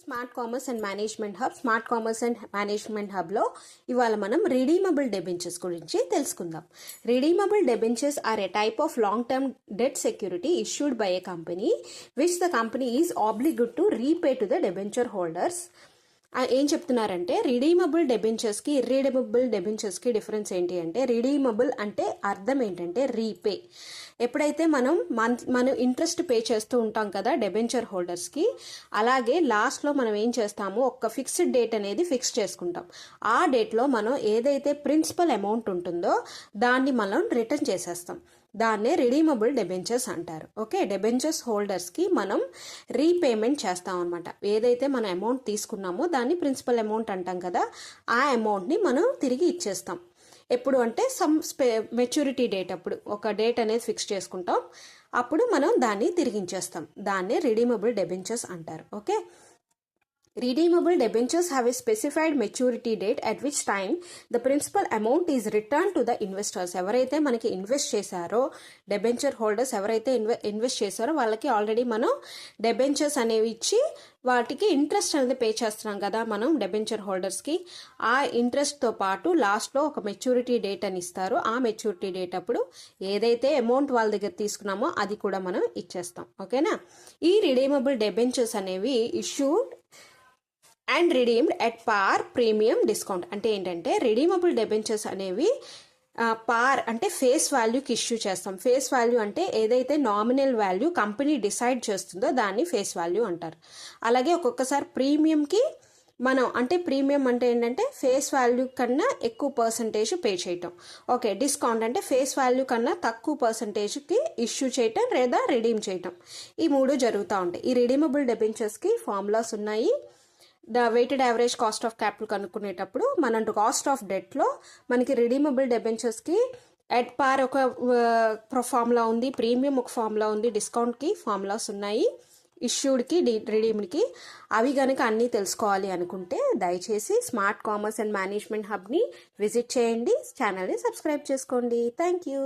Smart commerce and management hub. Smart commerce and management హబ్లో ఇవాళ మనం రిడీమబుల్ డెబెంచర్స్ గురించి తెలుసుకుందాం. Redeemable debentures are a type of long term debt security issued by a company which the company is obligate to repay to the debenture holders. ఏం చెప్తున్నారంటే redeemable డెబెంచర్స్కి ఇర్రిడీమబుల్ డెబెంచర్స్కి difference ఏంటి అంటే, redeemable అంటే అర్థం ఏంటంటే రీపే. ఎప్పుడైతే మనం ఇంట్రెస్ట్ పే చేస్తూ ఉంటాం కదా డెబెంచర్ హోల్డర్స్కి, అలాగే లాస్ట్లో మనం ఏం చేస్తాము, ఒక ఫిక్స్డ్ డేట్ అనేది ఫిక్స్ చేసుకుంటాం. ఆ డేట్లో మనం ఏదైతే ప్రిన్సిపల్ అమౌంట్ ఉంటుందో దాన్ని మనం రిటర్న్ చేసేస్తాం. దాన్నే రిడీమబుల్ డెబెంచర్స్ అంటారు. ఓకే, డెబెంచర్స్ హోల్డర్స్కి మనం రీపేమెంట్ చేస్తాం అనమాట. ఏదైతే మనం అమౌంట్ తీసుకున్నామో దాన్ని ప్రిన్సిపల్ అమౌంట్ అంటాం కదా, ఆ అమౌంట్ని మనం తిరిగి ఇచ్చేస్తాం. ఎప్పుడు అంటే మెచ్యూరిటీ డేట్ అప్పుడు ఒక డేట్ అనేది ఫిక్స్ చేసుకుంటాం, అప్పుడు మనం దాన్ని తిరిగించేస్తాం. దాన్నే రిడీమబుల్ డెబెంచర్స్ అంటారు. Okay, redeemable debentures have a specified maturity date at which time the principal amount is returned to the investors. ఎవరైతే మనకి ఇన్వెస్ట్ చేశారో డెబెంచర్ హోల్డర్స్ ఎవరైతే ఇన్వెస్ట్ చేశారో వాళ్ళకి ఆల్రెడీ మనం డెబెంచర్స్ అనేవి ఇచ్చి వాటికి ఇంట్రెస్ట్ అనేది పే చేస్తున్నాం కదా మనం డెబెంచర్ హోల్డర్స్కి. ఆ ఇంట్రెస్ట్తో పాటు లాస్ట్లో ఒక మెచ్యూరిటీ డేట్ అని ఇస్తారు. ఆ మెచ్యూరిటీ డేట్ అప్పుడు ఏదైతే అమౌంట్ వాళ్ళ దగ్గర తీసుకున్నామో అది కూడా మనం ఇచ్చేస్తాం. ఓకేనా, ఈ రిడీమబుల్ డెబెంచర్స్ అనేవి ఇష్యూడ్ అండ్ రిడీమ్డ్ ఎట్ పార్ ప్రీమియం డిస్కౌంట్. అంటే ఏంటంటే రిడీమబుల్ డెబెంచర్స్ అనేవి పార్ అంటే ఫేస్ వాల్యూకి ఇష్యూ చేస్తాం. ఫేస్ వాల్యూ అంటే ఏదైతే నామినల్ వాల్యూ కంపెనీ డిసైడ్ చేస్తుందో దాన్ని ఫేస్ వాల్యూ అంటారు. అలాగే ఒక్కొక్కసారి ప్రీమియంకి మనం అంటే ప్రీమియం అంటే ఏంటంటే ఫేస్ వాల్యూ కన్నా ఎక్కువ పర్సంటేజ్ పే చేయటం. ఓకే, డిస్కౌంట్ అంటే ఫేస్ వాల్యూ కన్నా తక్కువ పర్సంటేజ్కి ఇష్యూ చేయటం లేదా రిడీమ్ చేయటం. ఈ మూడు జరుగుతూ ఉంటాయి. ఈ రిడీమబుల్ డెబెంచర్స్కి ఫార్ములాస్ ఉన్నాయి. The weighted average cost of capital కనుక్కునేటప్పుడు మనం కాస్ట్ ఆఫ్ డెట్లో మనకి రిడీమబుల్ డెబెంచర్స్కి ఎట్ పార్ ఒక ఫార్ములా ఉంది, ప్రీమియం ఒక ఫార్ములా ఉంది, డిస్కౌంట్కి ఫార్ములాస్ ఉన్నాయి, ఇష్యూడ్కి రిడీమ్డ్కి. అవి కనుక అన్నీ తెలుసుకోవాలి అనుకుంటే దయచేసి స్మార్ట్ కామర్స్ అండ్ మేనేజ్మెంట్ హబ్ని విజిట్ చేయండి, ఛానల్ని సబ్స్క్రైబ్ చేసుకోండి. Thank you.